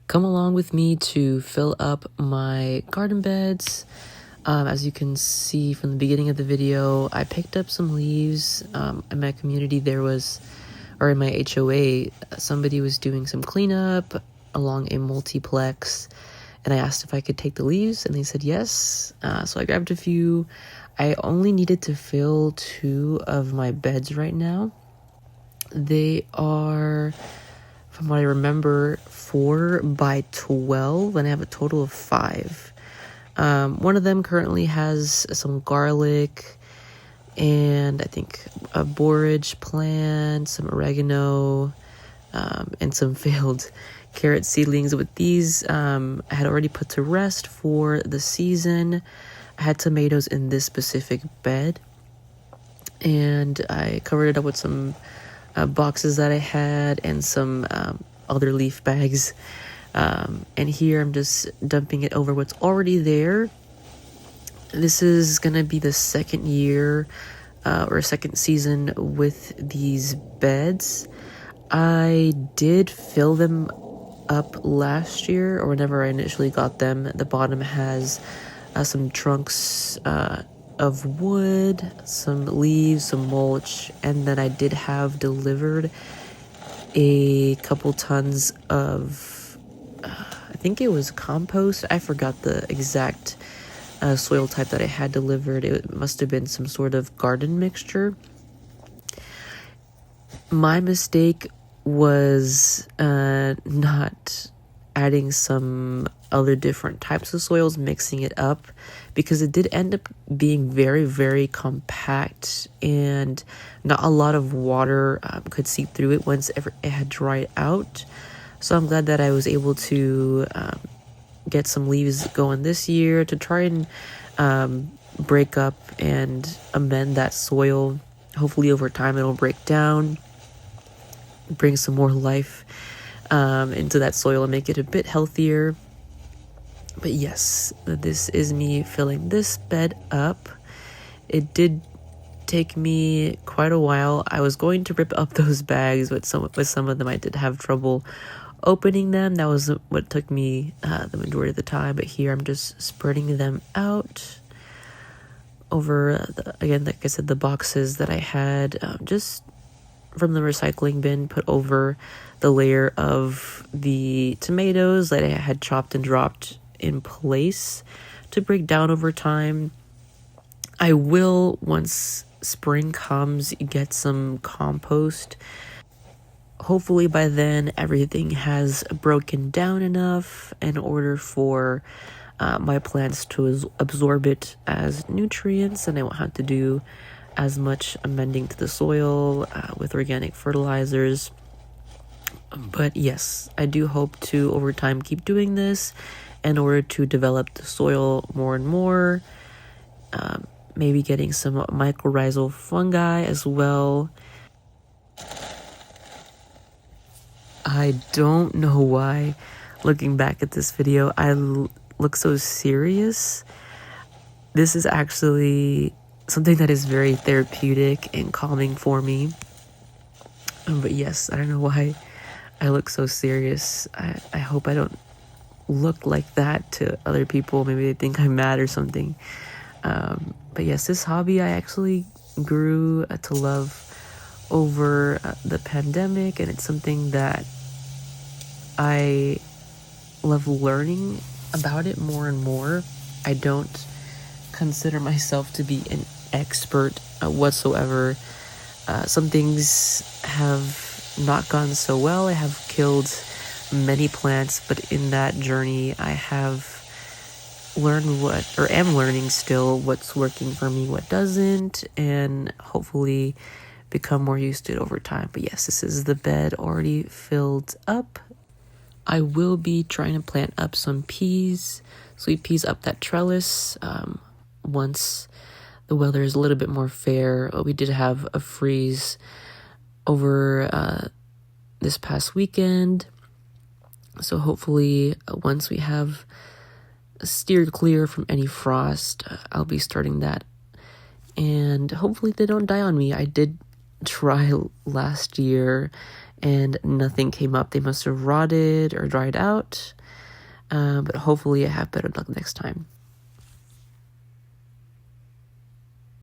come along with me to fill up my garden beds. As you can see from the beginning of the video, I picked up some leaves. In my community in my HOA, somebody was doing some cleanup along a multiplex, and I asked if I could take the leaves, and they said yes. So I grabbed a few. I only needed to fill 2 of my beds right now. They are, from what I remember, 4 by 12, and I have a total of 5. One of them currently has some garlic and I think a borage plant, some oregano, and some failed carrot seedlings. With these, I had already put to rest for the season. I had tomatoes in this specific bed, and I covered it up with some boxes that I had and some other leaf bags. And here I'm just dumping it over what's already there. This is gonna be the second year or second season with these beds. I did fill them up last year, or whenever I initially got them. The bottom has some trunks of wood, some leaves, some mulch, and then I did have delivered a couple tons of I think it was compost. I forgot the exact soil type that I had delivered. It must have been some sort of garden mixture. My mistake was not adding some other different types of soils, mixing it up, because it did end up being very, very compact and not a lot of water could seep through it once it had dried out. So I'm glad that I was able to get some leaves going this year to try and break up and amend that soil. Hopefully over time it'll break down, bring some more life into that soil and make it a bit healthier. But yes, this is me filling this bed up. It did take me quite a while. I was going to rip up those bags, but with some of them I did have trouble opening them. That was what took me the majority of the time. But here I'm just spreading them out over again, like I said, the boxes that I had just from the recycling bin, put over the layer of the tomatoes that I had chopped and dropped in place to break down over time. I will, once spring comes, get some compost. Hopefully by then everything has broken down enough in order for my plants to absorb it as nutrients, and I won't have to do as much amending to the soil with organic fertilizers. But yes, I do hope to over time keep doing this in order to develop the soil more and more. Maybe getting some mycorrhizal fungi as well. I don't know why, looking back at this video, I look so serious. This is actually something that is very therapeutic and calming for me. But yes, I don't know why I look so serious. I hope I don't look like that to other people. Maybe they think I'm mad or something. But yes, this hobby I actually grew to love over the pandemic, and it's something that I love learning about it more and more. I don't consider myself to be an expert whatsoever. Some things have not gone so well. I have killed many plants, but in that journey I have learned am learning still what's working for me, what doesn't, and hopefully become more used to it over time. But yes, this is the bed already filled up. I will be trying to plant up some peas, sweet peas, up that trellis once the weather is a little bit more fair. We did have a freeze over this past weekend, so hopefully once we have steered clear from any frost, I'll be starting that, and hopefully they don't die on me. I did try last year and nothing came up. They must have rotted or dried out. But hopefully I have better luck next time.